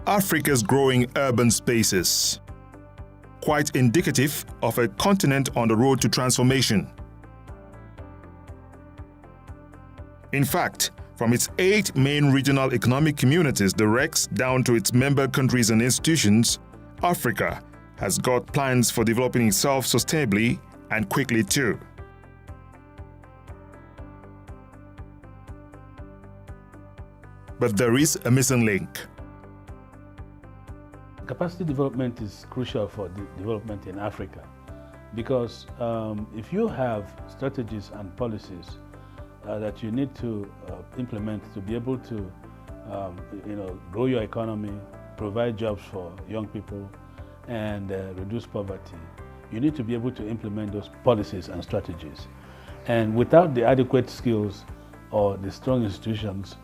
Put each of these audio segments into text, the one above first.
Africa's growing urban spaces, quite indicative of a continent on the road to transformation. In fact, from its 8 main regional economic communities, the RECs, down to its member countries and institutions, Africa has got plans for developing itself sustainably and quickly too. But there is a missing link. Capacity development is crucial for development in Africa because if you have strategies and policies that you need to implement to be able to grow your economy, provide jobs for young people, and reduce poverty, you need to be able to implement those policies and strategies. And without the adequate skills or the strong institutions,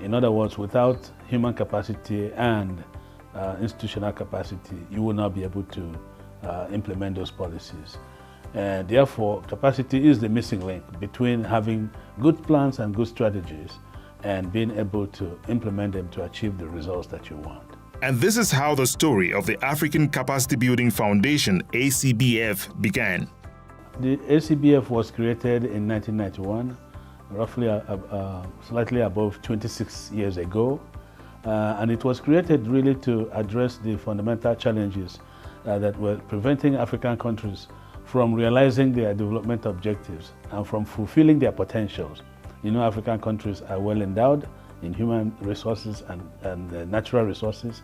in other words, without human capacity and institutional capacity, you will not be able to implement those policies. And therefore, capacity is the missing link between having good plans and good strategies and being able to implement them to achieve the results that you want. And this is how the story of the African Capacity Building Foundation, ACBF, began. The ACBF was created in 1991, roughly slightly above 26 years ago. And it was created really to address the fundamental challenges that were preventing African countries from realizing their development objectives and from fulfilling their potentials. You know, African countries are well endowed in human resources and natural resources,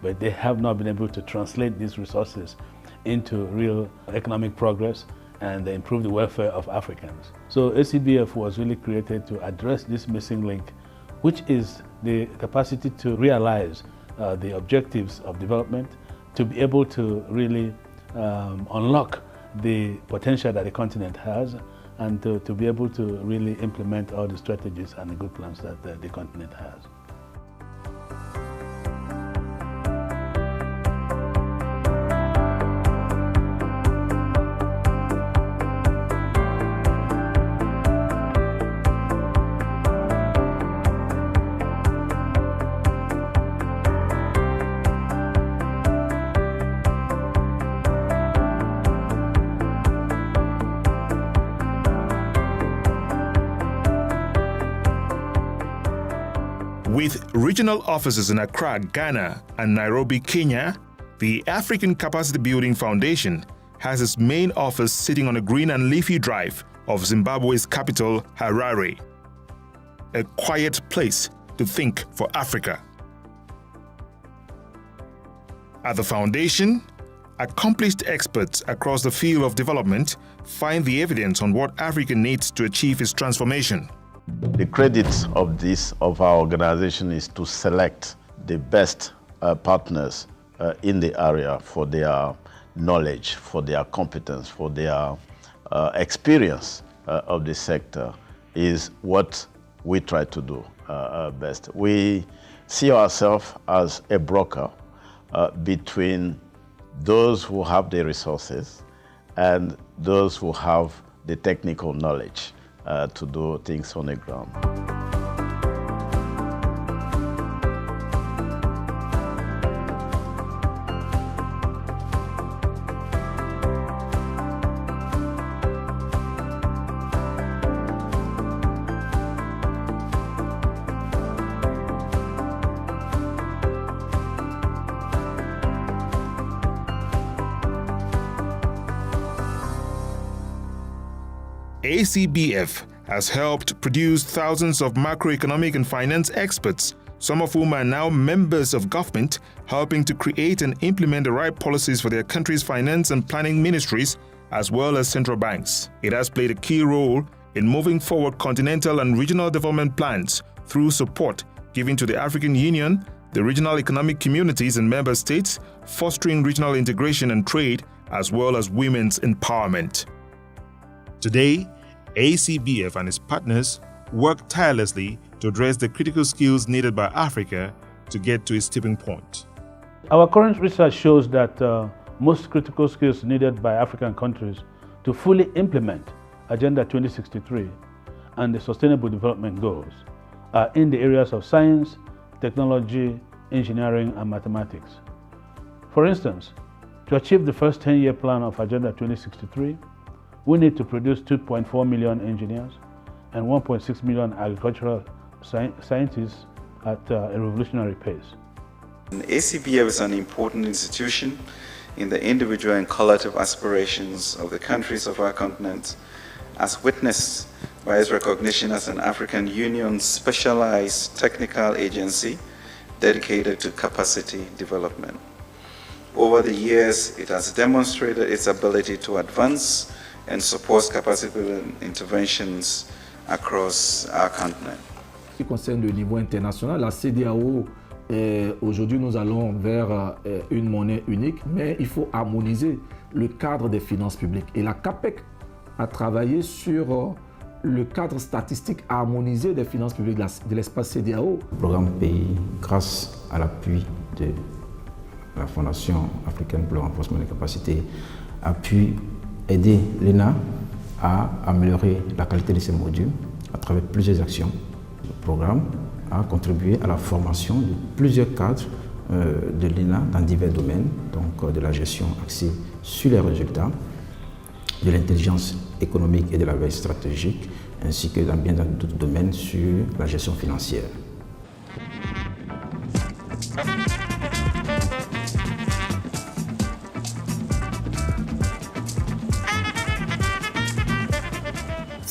but they have not been able to translate these resources into real economic progress and improve the welfare of Africans. So ACBF was really created to address this missing link, which is the capacity to realize the objectives of development, to be able to really unlock the potential that the continent has, and to be able to really implement all the strategies and the good plans that the continent has. With regional offices in Accra, Ghana, and Nairobi, Kenya, the African Capacity Building Foundation has its main office sitting on a green and leafy drive of Zimbabwe's capital, Harare. A quiet place to think for Africa. At the foundation, accomplished experts across the field of development find the evidence on what Africa needs to achieve its transformation. The credit of our organization is to select the best partners in the area for their knowledge, for their competence, for their experience of the sector is what we try to do best. We see ourselves as a broker between those who have the resources and those who have the technical knowledge to do things on the ground. ACBF has helped produce thousands of macroeconomic and finance experts, some of whom are now members of government, helping to create and implement the right policies for their country's finance and planning ministries, as well as central banks. It has played a key role in moving forward continental and regional development plans through support given to the African Union, the regional economic communities and member states, fostering regional integration and trade, as well as women's empowerment. Today, ACBF and its partners work tirelessly to address the critical skills needed by Africa to get to its tipping point. Our current research shows that most critical skills needed by African countries to fully implement Agenda 2063 and the Sustainable Development Goals are in the areas of science, technology, engineering, and mathematics. For instance, to achieve the first 10-year plan of Agenda 2063, we need to produce 2.4 million engineers and 1.6 million agricultural scientists at a revolutionary pace. Acbf is an important institution in the individual and collective aspirations of the countries of our continent, as witnessed by its recognition as an African Union specialized technical agency dedicated to capacity development. Over the years, it has demonstrated its ability to advance and support capacity building interventions across our continent. En ce qui concerne le niveau international, la CEDEAO, aujourd'hui nous allons vers une monnaie unique, mais il faut harmoniser le cadre des finances publiques. Et la CAPEC a travaillé sur le cadre statistique harmonisé des finances publiques de l'espace CEDEAO. Le programme pays, grâce à l'appui de la Fondation africaine pour le renforcement des capacités, a pu aider l'ENA à améliorer la qualité de ses modules à travers plusieurs actions. Le programme a contribué à la formation de plusieurs cadres de l'ENA dans divers domaines, donc de la gestion axée sur les résultats, de l'intelligence économique et de la veille stratégique, ainsi que dans d'autres domaines sur la gestion financière.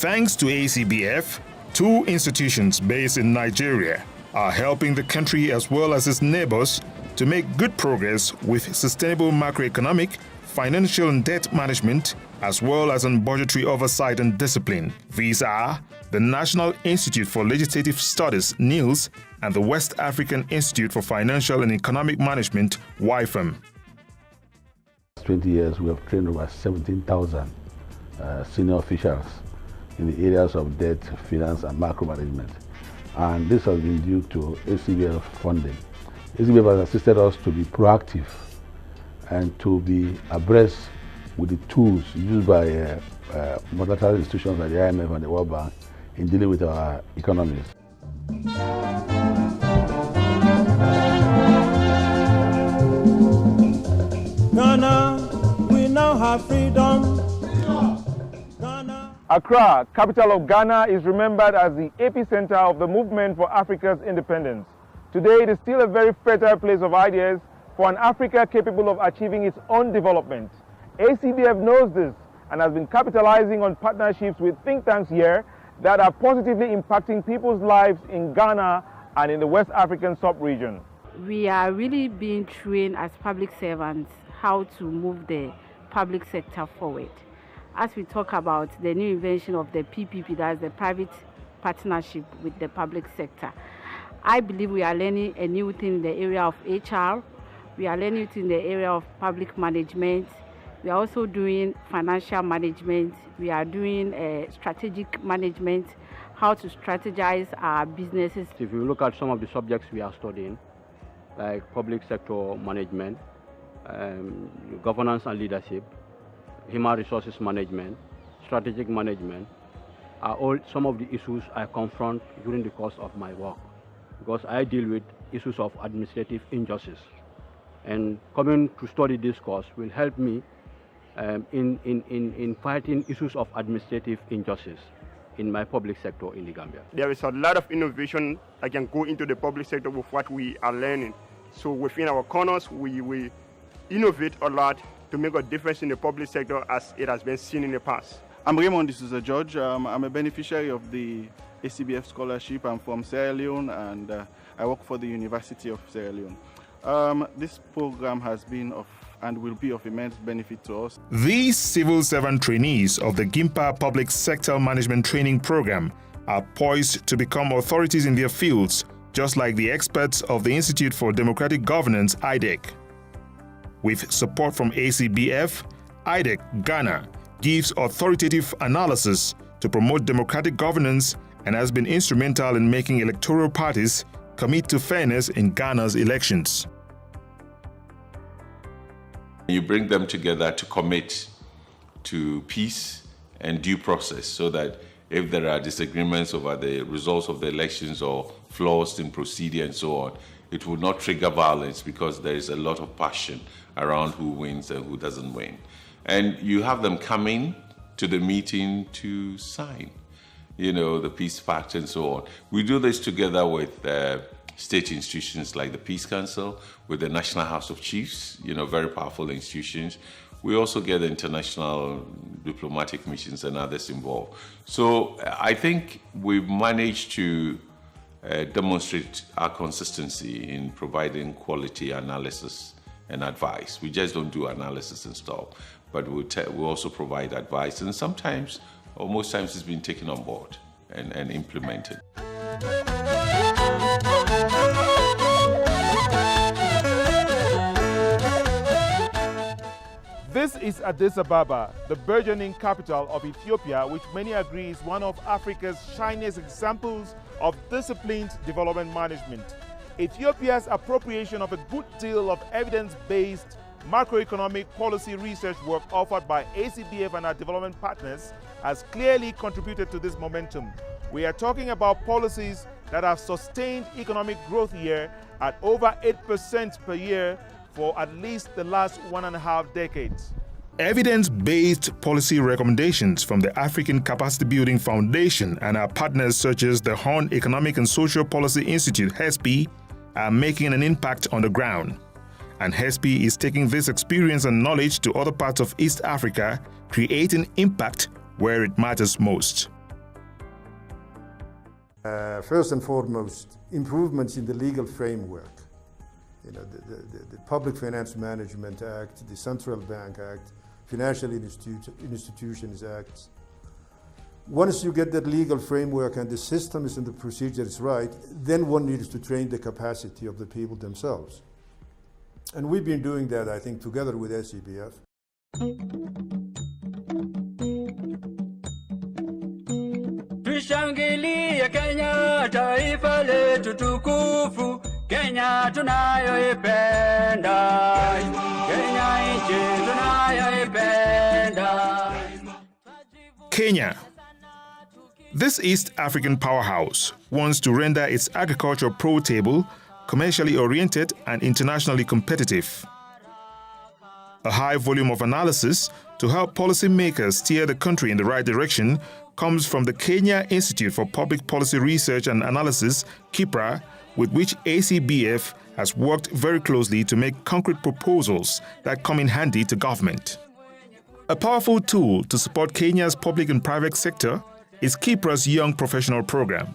Thanks to Acbf, two institutions based in Nigeria are helping the country as well as its neighbors to make good progress with sustainable macroeconomic, financial and debt management, as well as on budgetary oversight and discipline. These are the National Institute for Legislative Studies, NILS, and the West African Institute for Financial and Economic Management, WIFM. 20 years, we have trained over 17,000 senior officials in the areas of debt, finance, and macro management. And this has been due to Acbf funding. Acbf has assisted us to be proactive and to be abreast with the tools used by multilateral institutions like the IMF and the World Bank in dealing with our economies. Ghana, we now have freedom. Accra, capital of Ghana, is remembered as the epicenter of the movement for Africa's independence. Today, it is still a very fertile place of ideas for an Africa capable of achieving its own development. Acbf knows this and has been capitalizing on partnerships with think tanks here that are positively impacting people's lives in Ghana and in the West African sub-region. We are really being trained as public servants how to move the public sector forward. As we talk about the new invention of the PPP, that's the private partnership with the public sector, I believe we are learning a new thing in the area of HR. We are learning it in the area of public management. We are also doing financial management. We are doing strategic management, how to strategize our businesses. If you look at some of the subjects we are studying, like public sector management, governance and leadership, human resources management, strategic management, are all some of the issues I confront during the course of my work, because I deal with issues of administrative injustice. And coming to study this course will help me in fighting issues of administrative injustice in my public sector in the Gambia. There is a lot of innovation that can go into the public sector with what we are learning. So within our corners, we innovate a lot to make a difference in the public sector as it has been seen in the past. I'm Raymond D'Souza George. I'm a beneficiary of the Acbf scholarship. I'm from Sierra Leone and I work for the University of Sierra Leone. This program has been of and will be of immense benefit to us. These civil servant trainees of the GIMPA Public Sector Management Training Program are poised to become authorities in their fields, just like the experts of the Institute for Democratic Governance, IDEC. With support from Acbf, IDEC Ghana gives authoritative analysis to promote democratic governance and has been instrumental in making electoral parties commit to fairness in Ghana's elections. You bring them together to commit to peace and due process so that if there are disagreements over the results of the elections or flaws in procedure and so on, it will not trigger violence because there is a lot of passion around who wins and who doesn't win. And you have them coming to the meeting to sign, the peace pact and so on. We do this together with state institutions like the Peace Council, with the National House of Chiefs, very powerful institutions. We also get international diplomatic missions and others involved. So I think we've managed to demonstrate our consistency in providing quality analysis and advice. We just don't do analysis and stuff, but we also provide advice, and sometimes, or most times, it's been taken on board and implemented. This is Addis Ababa, the burgeoning capital of Ethiopia, which many agree is one of Africa's shiniest examples of disciplined development management. Ethiopia's appropriation of a good deal of evidence-based macroeconomic policy research work offered by Acbf and our development partners has clearly contributed to this momentum. We are talking about policies that have sustained economic growth here at over 8% per year for at least the last 1.5 decades. Evidence-based policy recommendations from the African Capacity Building Foundation and our partners such as the Horn Economic and Social Policy Institute, HESP, are making an impact on the ground. And HESP is taking this experience and knowledge to other parts of East Africa, creating impact where it matters most. First and foremost, improvements in the legal framework. The Public Finance Management Act, the Central Bank Act, Financial Institutions Act. Once you get that legal framework and the systems and the procedure is right, then one needs to train the capacity of the people themselves. And we've been doing that, I think, together with Acbf. Tushangilie Kenya, taifa letu tukufu, Kenya tunayoipenda, Kenya nchi tunayoipenda. Kenya. This East African powerhouse wants to render its agriculture pro-table, commercially oriented and internationally competitive. A high volume of analysis to help policymakers steer the country in the right direction comes from the Kenya Institute for Public Policy Research and Analysis, KIPRA, with which Acbf has worked very closely to make concrete proposals that come in handy to government. A powerful tool to support Kenya's public and private sector is KIPRA's Young Professional Program.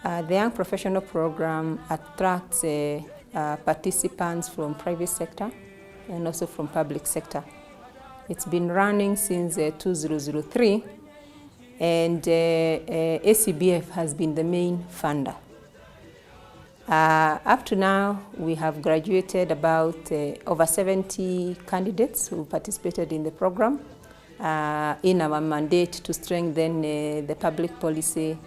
The Young Professional Program attracts participants from private sector and also from public sector. It's been running since 2003, and Acbf has been the main funder. Up to now, we have graduated about over 70 candidates who participated in the program in our mandate to strengthen the public policy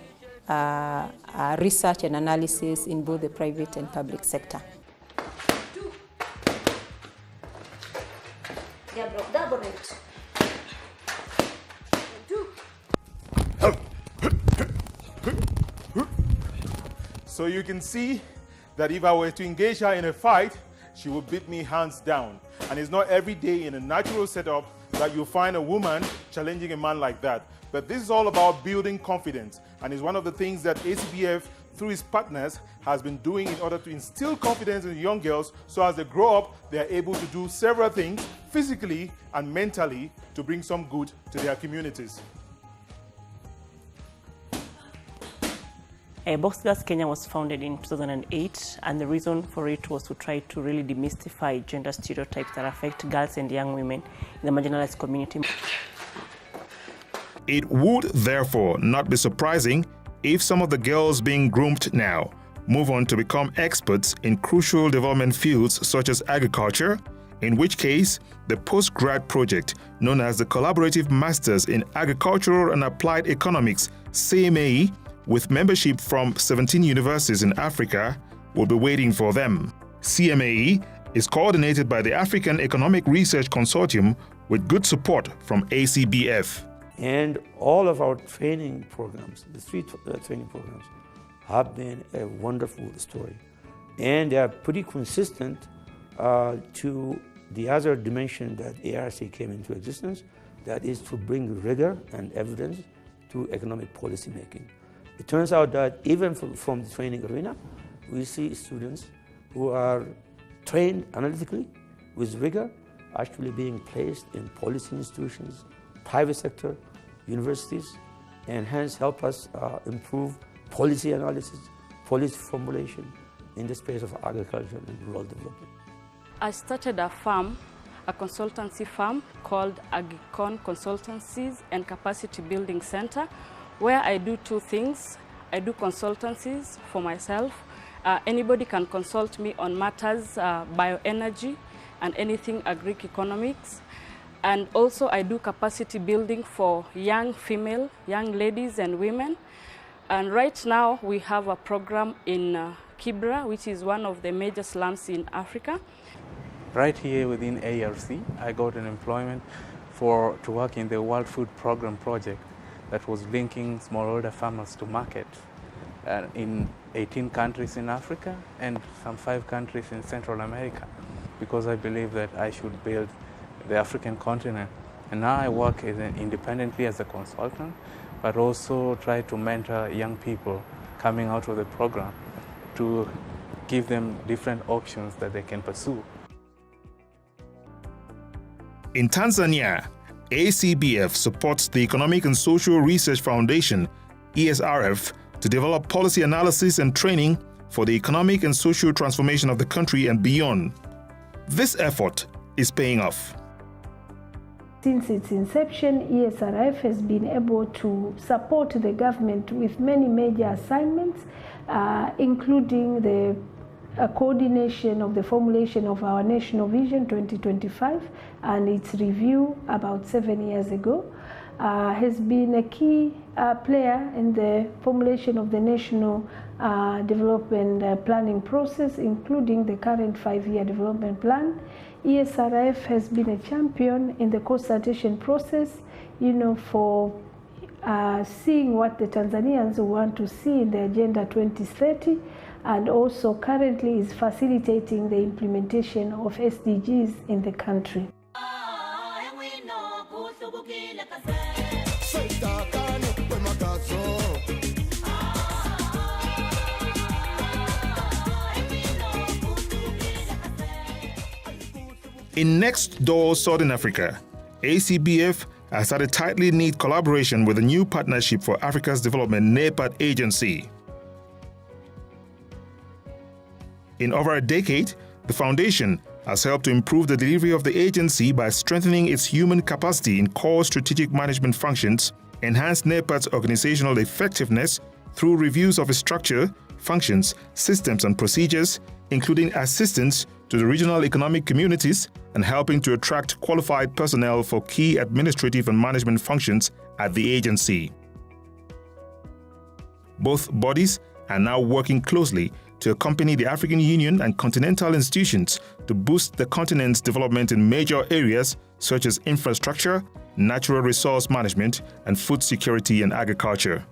research and analysis in both the private and public sector. So you can see that if I were to engage her in a fight, she would beat me hands down. And it's not every day in a natural setup that you'll find a woman challenging a man like that. But this is all about building confidence, and is one of the things that Acbf, through its partners, has been doing in order to instill confidence in young girls, so as they grow up, they are able to do several things physically and mentally to bring some good to their communities. Box Girls Kenya was founded in 2008, and the reason for it was to try to really demystify gender stereotypes that affect girls and young women in the marginalized community. It would therefore not be surprising if some of the girls being groomed now move on to become experts in crucial development fields such as agriculture, in which case the postgrad project known as the Collaborative Masters in Agricultural and Applied Economics, CMAE, with membership from 17 universities in Africa, will be waiting for them. CMAE is coordinated by the African Economic Research Consortium with good support from Acbf. And all of our training programs, the three training programs, have been a wonderful story. And they are pretty consistent to the other dimension that ARC came into existence, that is to bring rigor and evidence to economic policy making. It turns out that even from the training arena, we see students who are trained analytically with rigor actually being placed in policy institutions, private sector, universities, and hence help us improve policy analysis, policy formulation in the space of agriculture and rural development. I started a firm, a consultancy firm called Agicon Consultancies and Capacity Building Center, where I do two things. I do consultancies for myself. Anybody can consult me on matters bioenergy and anything agri-economics. And also I do capacity building for young ladies and women. And right now we have a program in Kibra, which is one of the major slums in Africa. Right here within ARC, I got an employment to work in the World Food Program project that was linking smallholder farmers to market in 18 countries in Africa and some 5 countries in Central America, because I believe that I should build the African continent. And now I work independently as a consultant, but also try to mentor young people coming out of the program to give them different options that they can pursue. In Tanzania, Acbf supports the Economic and Social Research Foundation, ESRF, to develop policy analysis and training for the economic and social transformation of the country and beyond. This effort is paying off. Since its inception, ESRF has been able to support the government with many major assignments, including the coordination of the formulation of our National Vision 2025 and its review about 7 years ago, has been a key player in the formulation of the National Development Planning process, including the current 5-year development plan. ESRF has been a champion in the consultation process, for seeing what the Tanzanians want to see in the Agenda 2030, and also currently is facilitating the implementation of SDGs in the country. In next door Southern Africa, Acbf has had a tightly knit collaboration with the new Partnership for Africa's Development (NEPAD) agency. In over a decade, the foundation has helped to improve the delivery of the agency by strengthening its human capacity in core strategic management functions, enhance NEPAD's organizational effectiveness through reviews of its structure, functions, systems, and procedures, including assistance to the regional economic communities and helping to attract qualified personnel for key administrative and management functions at the agency. Both bodies are now working closely to accompany the African Union and continental institutions to boost the continent's development in major areas such as infrastructure, natural resource management, and food security and agriculture.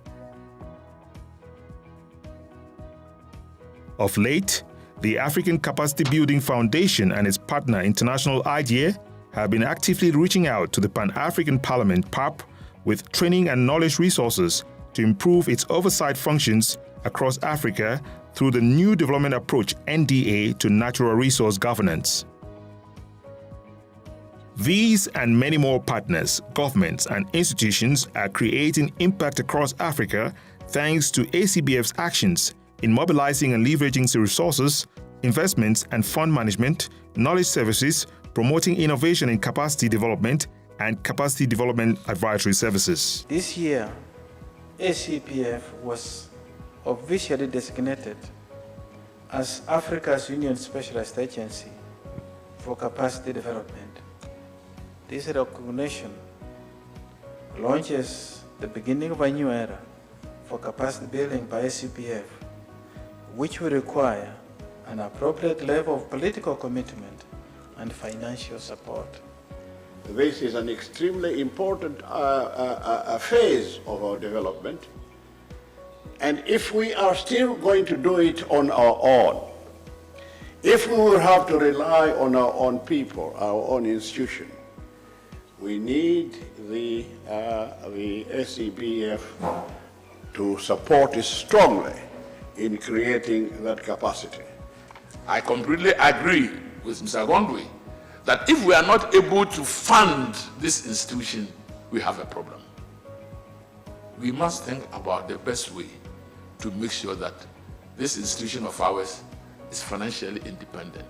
Of late, the African Capacity Building Foundation and its partner International IDEA have been actively reaching out to the Pan-African Parliament (PAP) with training and knowledge resources to improve its oversight functions across Africa through the new development approach (NDA) to natural resource governance. These and many more partners, governments, and institutions are creating impact across Africa thanks to Acbf's actions in mobilizing and leveraging the resources, investments and fund management, knowledge services, promoting innovation in capacity development, and capacity development advisory services. This year, Acbf was officially designated as Africa's Union Specialized Agency for Capacity Development. This recognition launches the beginning of a new era for capacity building by Acbf, which will require an appropriate level of political commitment and financial support. this is an extremely important phase of our development. And if we are still going to do it on our own, if we will have to rely on our own people, our own institution, we need the Acbf to support us strongly in creating that capacity. I completely agree with Mr. Gondwe that if we are not able to fund this institution, we have a problem. We must think about the best way to make sure that this institution of ours is financially independent.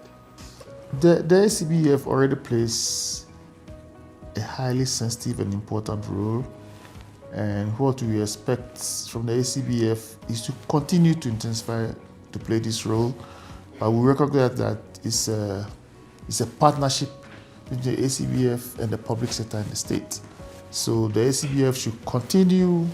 The Acbf already plays a highly sensitive and important role, and what we expect from the Acbf is to continue to intensify to play this role. But we recognize that it's a partnership between the Acbf and the public sector and the state. So the Acbf should continue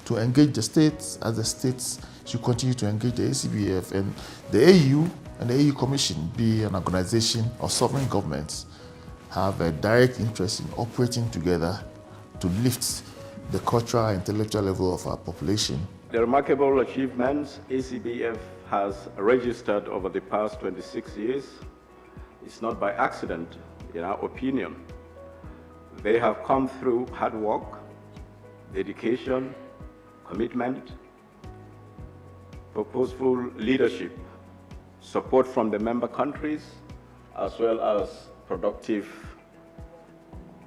to engage the states, as the states should continue to engage the Acbf, and the AU and the AU Commission, be an organization of sovereign governments, have a direct interest in operating together to lift the cultural and intellectual level of our population. The remarkable achievements Acbf has registered over the past 26 years is not by accident, in our opinion. They have come through hard work, dedication, commitment, purposeful leadership, support from the member countries, as well as productive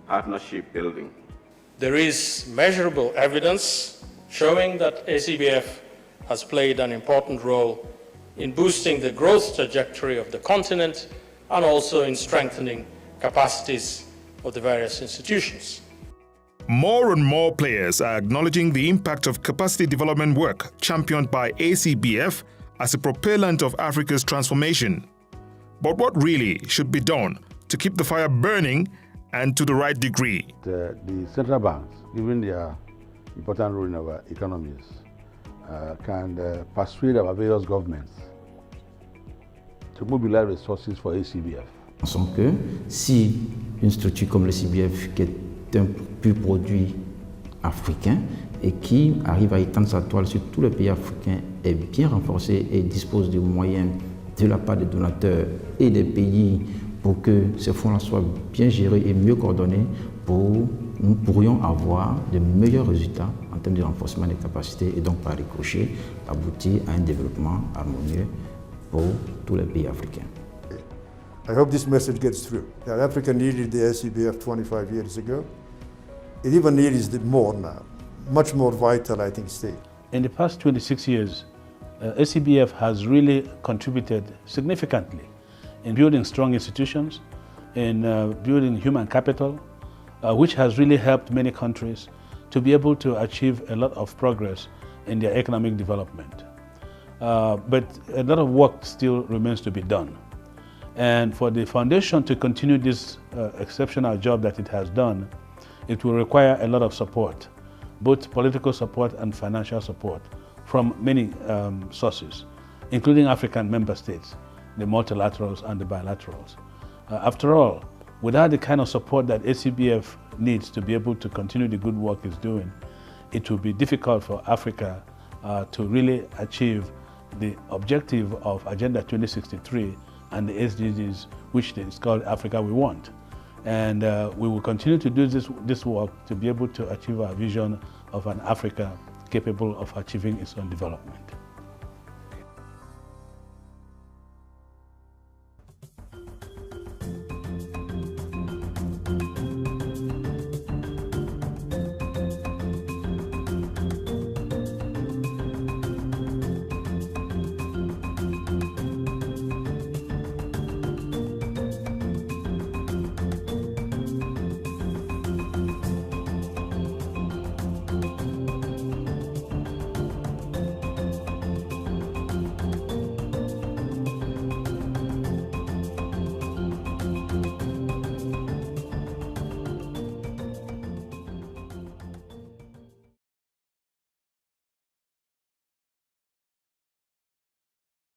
partnership building. There is measurable evidence showing that Acbf has played an important role in boosting the growth trajectory of the continent and also in strengthening capacities of the various institutions. More and more players are acknowledging the impact of capacity development work championed by Acbf as a propellant of Africa's transformation. But what really should be done to keep the fire burning and to the right degree? The central banks, given their important role in our economies, can persuade our various governments to mobilize resources for Acbf. Pensons que si une structure comme l'Acbf, qui est un pur produit africain et qui arrive à étendre sa toile sur tous les pays africains, est bien renforcée et dispose de moyens de la part des donateurs et des pays pour que ces fonds-là soient bien gérés et mieux coordonnés, nous pourrions avoir de meilleurs résultats en termes de renforcement des capacités et donc par ricochet aboutir à un développement harmonieux pour tous les pays africains. I hope this message gets through. That Africa needed the Acbf 25 years ago. It even needs it more now. Much more vital, I think, state. In the past 26 years, Acbf has really contributed significantly in building strong institutions, in building human capital, which has really helped many countries to be able to achieve a lot of progress in their economic development. But a lot of work still remains to be done. And for the foundation to continue this exceptional job that it has done, it will require a lot of support, both political support and financial support from many sources, including African member states, the multilaterals and the bilaterals. After all, without the kind of support that Acbf needs to be able to continue the good work it's doing, it will be difficult for Africa to really achieve the objective of Agenda 2063 and the SDGs, which is called Africa We Want. And we will continue to do this work to be able to achieve our vision of an Africa capable of achieving its own development.